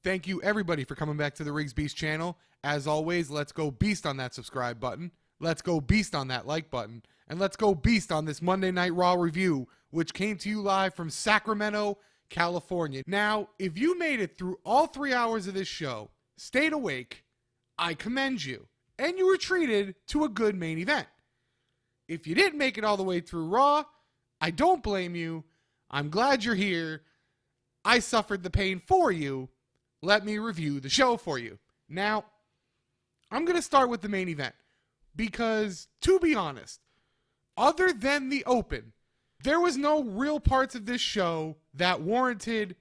Thank you, everybody, for coming back to the Riggs Beast channel. As always, let's go beast on that subscribe button. Let's go beast on that like button. And let's go beast on this Monday Night Raw review, which came to you live from Sacramento, California. Now, if you made it through all 3 hours of this show, stayed awake, I commend you. And you were treated to a good main event. If you didn't make it all the way through Raw, I don't blame you. I'm glad you're here. I suffered the pain for you. Let me review the show for you. Now, I'm going to start with the main event because, to be honest, other than the open, there was no real parts of this show that warranted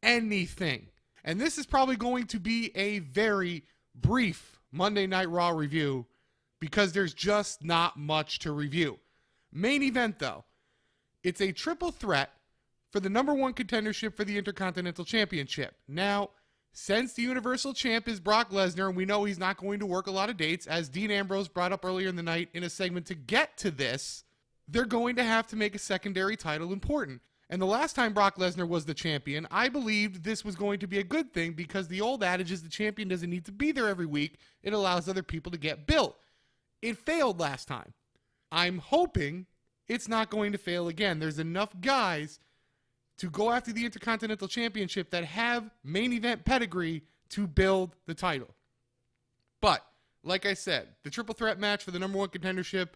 anything. And this is probably going to be a very brief Monday Night Raw review because there's just not much to review. Main event, though. It's a triple threat for the number one contendership for the Intercontinental Championship. Now, since the Universal Champ is Brock Lesnar, and we know he's not going to work a lot of dates, as Dean Ambrose brought up earlier in the night in a segment to get to this, they're going to have to make a secondary title important. And the last time Brock Lesnar was the champion, I believed this was going to be a good thing because the old adage is the champion doesn't need to be there every week. It allows other people to get built. It failed last time. I'm hoping it's not going to fail again. There's enough guys to go after the Intercontinental Championship that have main event pedigree to build the title. But, like I said, the triple threat match for the number one contendership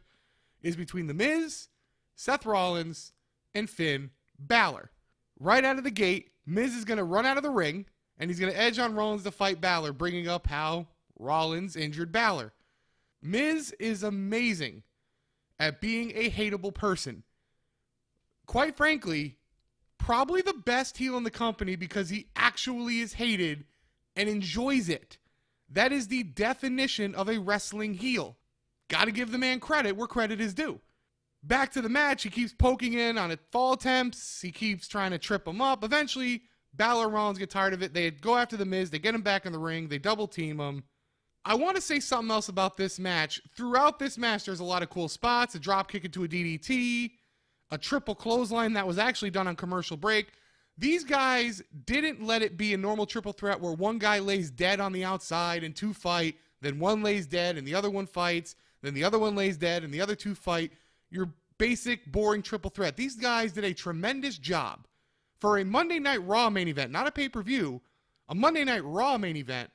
is between The Miz, Seth Rollins, and Finn Balor. Right out of the gate, Miz is going to run out of the ring, and he's going to edge on Rollins to fight Balor, bringing up how Rollins injured Balor. Miz is amazing at being a hateable person. Quite frankly, probably the best heel in the company because he actually is hated and enjoys it. That is the definition of a wrestling heel. Got to give the man credit where credit is due. Back to the match, he keeps poking in on fall attempts. He keeps trying to trip him up. Eventually, Balor and Rollins get tired of it. They go after the Miz. They get him back in the ring. They double team him. I want to say something else about this match. Throughout this match, there's a lot of cool spots. A drop kick into a DDT. A triple clothesline that was actually done on commercial break. These guys didn't let it be a normal triple threat where one guy lays dead on the outside and two fight, then one lays dead and the other one fights, then the other one lays dead and the other two fight. Your basic, boring triple threat. These guys did a tremendous job for a Monday Night Raw main event, not a pay-per-view, a Monday Night Raw main event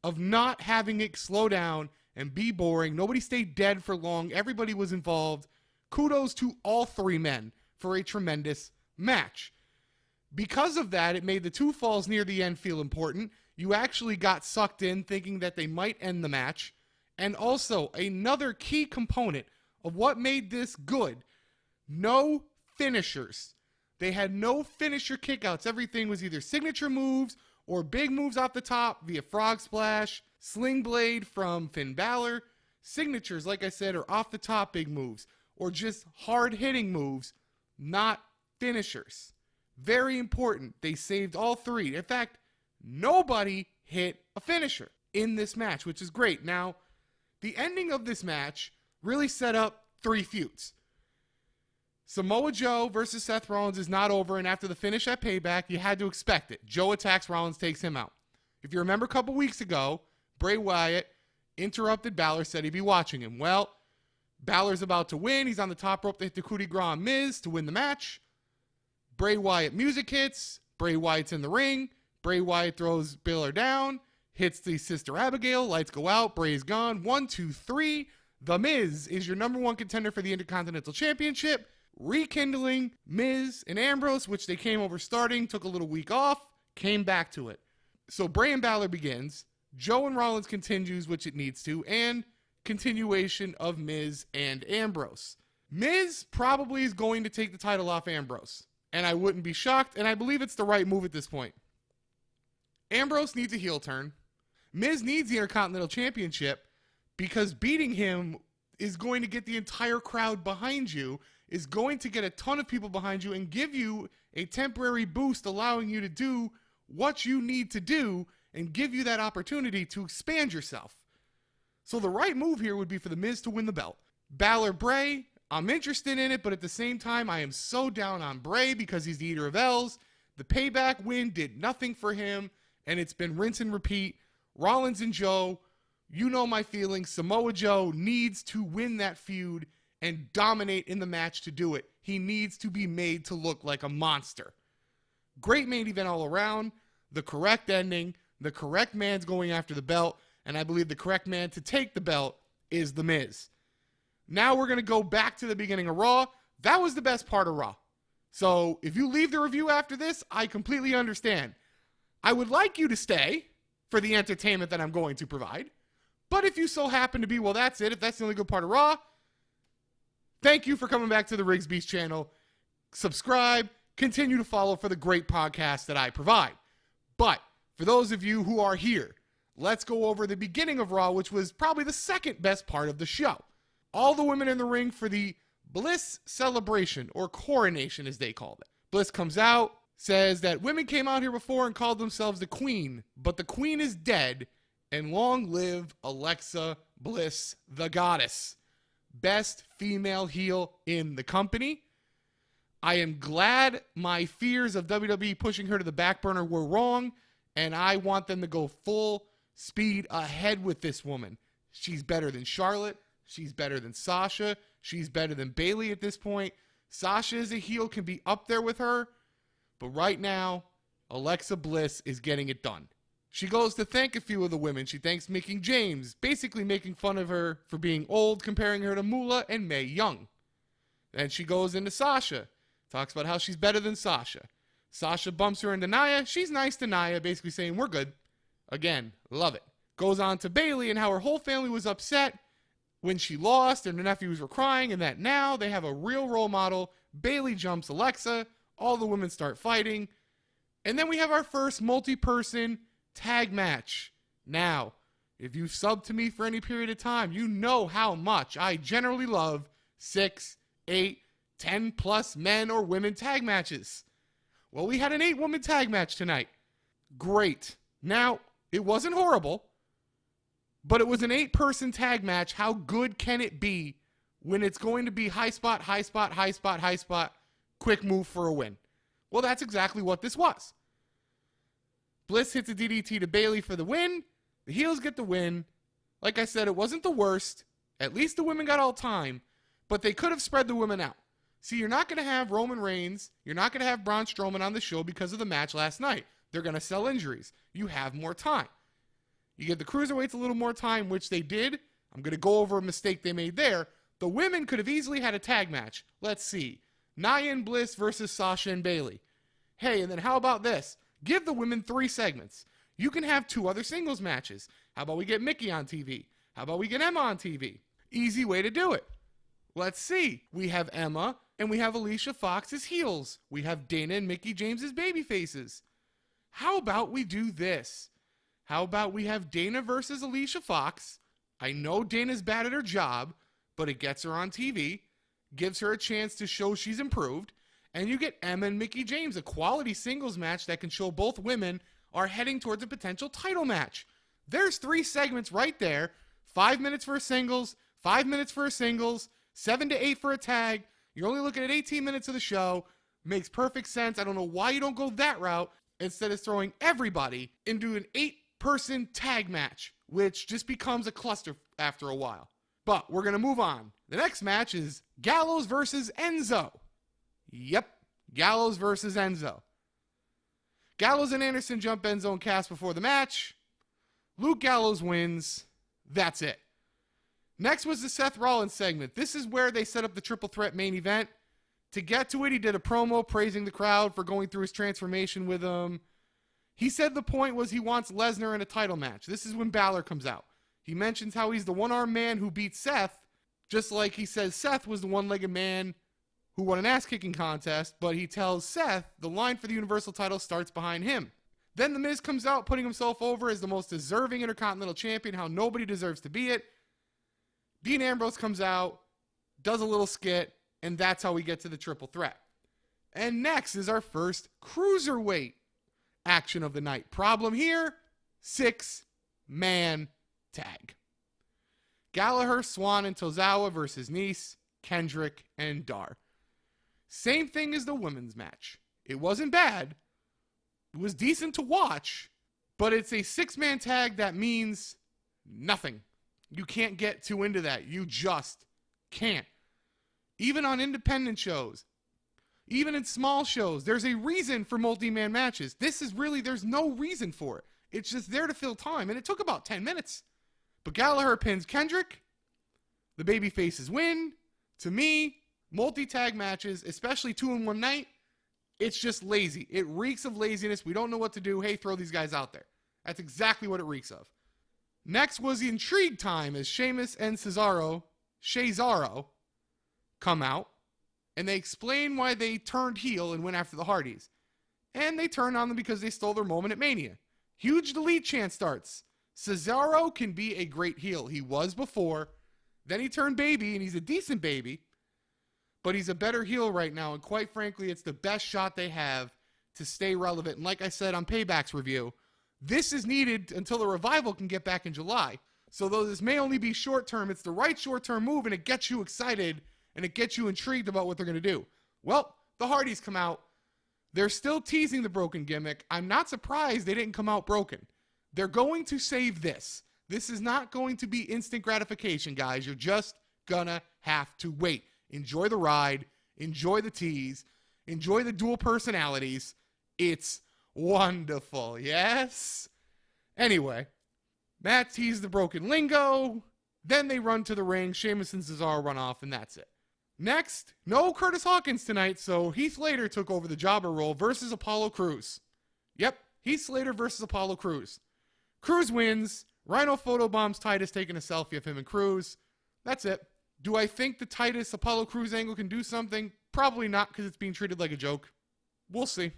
of not having it slow down and be boring. Nobody stayed dead for long. Everybody was involved. Kudos to all three men for a tremendous match. Because of that, it made the two falls near the end feel important. You actually got sucked in thinking that they might end the match. And also, another key component of what made this good, no finishers. They had no finisher kickouts. Everything was either signature moves or big moves off the top via frog splash, sling blade from Finn Balor. Signatures, like I said, are off the top big moves or just hard-hitting moves, not finishers. Very important. They saved all three. In fact, nobody hit a finisher in this match, which is great. Now, the ending of this match really set up three feuds. Samoa Joe versus Seth Rollins is not over, and after the finish at Payback, you had to expect it. Joe attacks Rollins, takes him out. If you remember a couple weeks ago, Bray Wyatt interrupted Balor, said he'd be watching him. Well, Balor's about to win. He's on the top rope to hit the coup de grace on Miz to win the match. Bray Wyatt music hits. Bray Wyatt's in the ring. Bray Wyatt throws Balor down, hits the Sister Abigail. Lights go out. Bray's gone. 1, 2, 3. The Miz is your number one contender for the Intercontinental Championship. Rekindling Miz and Ambrose, which they came over starting, took a little week off, came back to it. So Bray and Balor begins. Joe and Rollins continues, which it needs to, and continuation of Miz and Ambrose. Miz probably is going to take the title off Ambrose, and I wouldn't be shocked, and I believe it's the right move at this point. Ambrose needs a heel turn. Miz needs the Intercontinental Championship because beating him is going to get the entire crowd behind you, is going to get a ton of people behind you and give you a temporary boost, allowing you to do what you need to do and give you that opportunity to expand yourself. So the right move here would be for The Miz to win the belt. Balor Bray, I'm interested in it, but at the same time, I am so down on Bray because he's the Eater of L's. The Payback win did nothing for him, and it's been rinse and repeat. Rollins and Joe, you know my feelings. Samoa Joe needs to win that feud and dominate in the match to do it. He needs to be made to look like a monster. Great main event all around. The correct ending. The correct man's going after the belt. And I believe the correct man to take the belt is The Miz. Now we're going to go back to the beginning of Raw. That was the best part of Raw. So if you leave the review after this, I completely understand. I would like you to stay for the entertainment that I'm going to provide. But if you so happen to be, well, that's it. If that's the only good part of Raw, thank you for coming back to the Riggs Beast channel. Subscribe. Continue to follow for the great podcast that I provide. But for those of you who are here, let's go over the beginning of Raw, which was probably the second best part of the show. All the women in the ring for the Bliss celebration, or coronation as they called it. Bliss comes out, says that women came out here before and called themselves the Queen, but the Queen is dead, and long live Alexa Bliss, the goddess. Best female heel in the company. I am glad my fears of WWE pushing her to the back burner were wrong, and I want them to go full speed ahead with this woman. She's better than Charlotte. She's better than Sasha. She's better than Bayley at this point. Sasha as a heel can be up there with her, but right now, Alexa Bliss is getting it done. She goes to thank a few of the women. She thanks Mickie James, basically making fun of her for being old, comparing her to Moolah and Mae Young. Then she goes into Sasha, talks about how she's better than Sasha. Sasha bumps her into Nia. She's nice to Nia, basically saying, we're good. Again, love it. Goes on to Bayley and how her whole family was upset when she lost and her nephews were crying, and that now they have a real role model. Bayley jumps Alexa. All the women start fighting. And then we have our first multi-person tag match. Now, if you've subbed to me for any period of time, you know how much I generally love 6, 8, 10 plus men or women tag matches. Well, we had an 8-woman tag match tonight. Great. Now, it wasn't horrible, but it was an 8-person tag match. How good can it be when it's going to be high spot, high spot, high spot, high spot, quick move for a win? Well, that's exactly what this was. Bliss hits a DDT to Bayley for the win. The heels get the win. Like I said, it wasn't the worst. At least the women got all time, but they could have spread the women out. See, you're not going to have Roman Reigns. You're not going to have Braun Strowman on the show because of the match last night. They're going to sell injuries. You have more time. You give the cruiserweights a little more time, which they did. I'm going to go over a mistake they made there. The women could have easily had a tag match. Let's see. Nia and Bliss versus Sasha and Bayley. Hey, and then how about this? Give the women 3 segments. You can have 2 other singles matches. How about we get Mickie on TV? How about we get Emma on TV? Easy way to do it. Let's see. We have Emma and we have Alicia Fox as heels. We have Dana and Mickie James as baby faces. How about we do this? How about we have Dana versus Alicia Fox? I know Dana's bad at her job, but it gets her on TV, gives her a chance to show she's improved, and you get Emma and Mickie James, a quality singles match that can show both women are heading towards a potential title match. There's 3 segments right there. 5 minutes for a singles, 5 minutes for a singles, 7 to 8 for a tag. You're only looking at 18 minutes of the show. Makes perfect sense. I don't know why you don't go that route instead of throwing everybody into an 8-person tag match, which just becomes a cluster after a while. But we're going to move on. The next match is Gallows versus Enzo. Yep, Gallows versus Enzo. Gallows and Anderson jump Enzo and Cass before the match. Luke Gallows wins. That's it. Next was the Seth Rollins segment. This is where they set up the triple threat main event. To get to it, he did a promo praising the crowd for going through his transformation with him. He said the point was he wants Lesnar in a title match. This is when Balor comes out. He mentions how he's the one-armed man who beat Seth, just like he says Seth was the one-legged man who won an ass-kicking contest, but he tells Seth the line for the Universal title starts behind him. Then The Miz comes out, putting himself over as the most deserving Intercontinental Champion, how nobody deserves to be it. Dean Ambrose comes out, does a little skit, and that's how we get to the triple threat. And next is our first cruiserweight action of the night. Problem here, 6-man tag. Gallagher, Swan, and Tozawa versus Nice, Kendrick, and Dar. Same thing as the women's match. It wasn't bad. It was decent to watch, But it's a 6-man tag that means nothing. You can't get too into that. You just can't. Even on independent shows, even in small shows, there's a reason for multi-man matches. This is really, there's no reason for it. It's just there to fill time. And it took about 10 minutes. But Gallagher pins Kendrick. The baby faces win. To me, multi-tag matches, especially 2 in one night, it's just lazy. It reeks of laziness. We don't know what to do. Hey, throw these guys out there. That's exactly what it reeks of. Next was the intrigue time as Sheamus and Cesaro come out. And they explain why they turned heel and went after the Hardys. And they turn on them because they stole their moment at Mania. Huge delete chant starts. Cesaro can be a great heel. He was before. Then he turned baby, and he's a decent baby. But he's a better heel right now, and quite frankly, it's the best shot they have to stay relevant. And like I said on Payback's review, this is needed until the Revival can get back in July. So though this may only be short-term, it's the right short-term move, and it gets you excited, and it gets you intrigued about what they're going to do. Well, the Hardys come out. They're still teasing the broken gimmick. I'm not surprised they didn't come out broken. They're going to save this. This is not going to be instant gratification, guys. You're just gonna have to wait. Enjoy the ride. Enjoy the tease. Enjoy the dual personalities. It's wonderful, yes? Anyway, Matt teased the broken lingo. Then they run to the ring. Sheamus and Cesaro run off, and that's it. Next, no Curtis Hawkins tonight, so Heath Slater took over the jobber role versus Apollo Crews. Yep, Heath Slater versus Apollo Crews. Crews wins. Rhino photobombs Titus taking a selfie of him and Crews. That's it. Do I think the Titus Apollo Crews angle can do something? Probably not, because it's being treated like a joke. We'll see.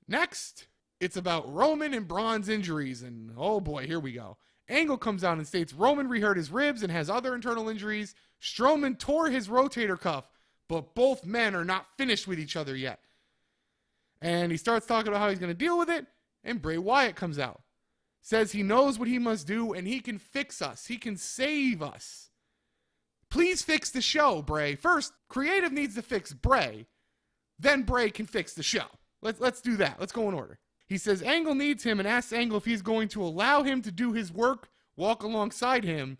Next, it's about Roman and Braun's injuries, and oh boy, here we go. Angle comes out and states Roman rehurt his ribs and has other internal injuries. Strowman tore his rotator cuff, but both men are not finished with each other yet. And he starts talking about how he's going to deal with it, and Bray Wyatt comes out. Says he knows what he must do, and he can fix us. He can save us. Please fix the show, Bray. First, creative needs to fix Bray. Then Bray can fix the show. Let's do that. Let's go in order. He says Angle needs him and asks Angle if he's going to allow him to do his work, walk alongside him,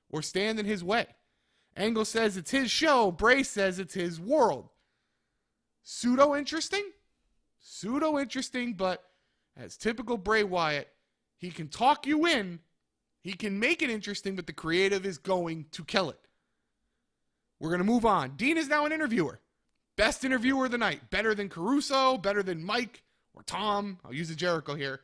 or stand in his way. Angle says it's his show. Bray says it's his world. Pseudo-interesting, but as typical Bray Wyatt, he can talk you in, he can make it interesting, but the creative is going to kill it. We're going to move on. Dean is now an interviewer. Best interviewer of the night. Better than Caruso, better than Mike or Tom. I'll use a Jericho here.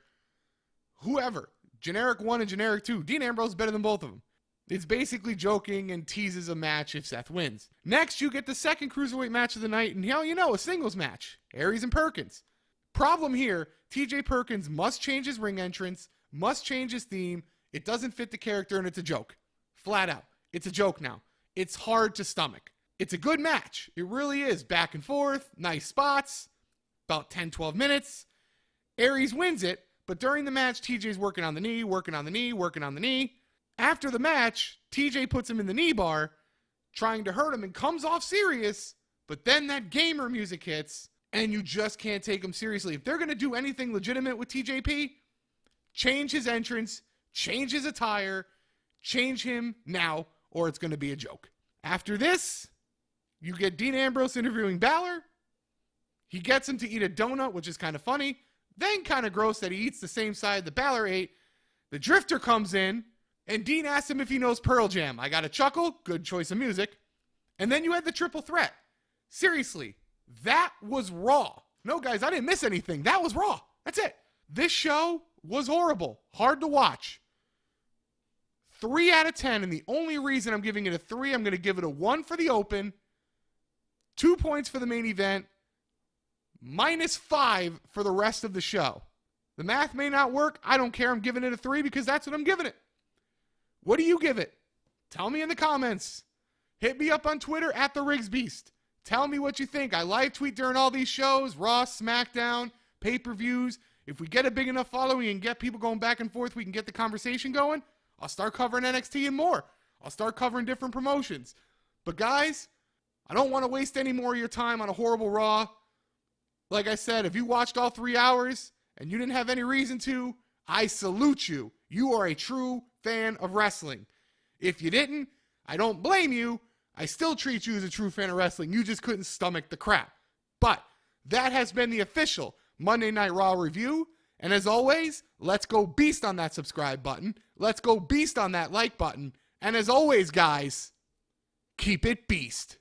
Whoever. Generic 1 and Generic 2. Dean Ambrose is better than both of them. It's basically joking and teases a match if Seth wins. Next, you get the second Cruiserweight match of the night, and hell, you know, a singles match. Aries and Perkins. Problem here, TJ Perkins must change his ring entrance, must change his theme. It doesn't fit the character, and it's a joke. Flat out. It's a joke now. It's hard to stomach. It's a good match. It really is. Back and forth, nice spots, about 10, 12 minutes. Aries wins it, but during the match, TJ's working on the knee, working on the knee, working on the knee. After the match, TJ puts him in the knee bar, trying to hurt him, and comes off serious, but then that gamer music hits, and you just can't take him seriously. If they're going to do anything legitimate with TJP, change his entrance, change his attire, change him now, or it's going to be a joke. After this, you get Dean Ambrose interviewing Balor. He gets him to eat a donut, which is kind of funny. Then kind of gross that he eats the same side that Balor ate. The Drifter comes in, and Dean asks him if he knows Pearl Jam. I got a chuckle. Good choice of music. And then you had the triple threat. Seriously, that was Raw. No, guys, I didn't miss anything. That was Raw. That's it. This show was horrible. Hard to watch. 3 out of 10, and the only reason I'm giving it a 3, I'm going to give it a 1 for the open, 2 points for the main event, -5 for the rest of the show. The math may not work. I don't care. I'm giving it a 3 because that's what I'm giving it. What do you give it? Tell me in the comments. Hit me up on Twitter at @TheRigsBeast. Tell me what you think. I live tweet during all these shows, Raw, SmackDown, pay-per-views. If we get a big enough following and get people going back and forth, we can get the conversation going. I'll start covering NXT and more. I'll start covering different promotions. But guys, I don't want to waste any more of your time on a horrible Raw. Like I said, if you watched all 3 hours and you didn't have any reason to, I salute you. You are a true fan of wrestling. If you didn't, I don't blame you. I still treat you as a true fan of wrestling. You just couldn't stomach the crap. But that has been the official Monday Night Raw review. And as always, let's go beast on that subscribe button. Let's go beast on that like button. And as always, guys, keep it beast.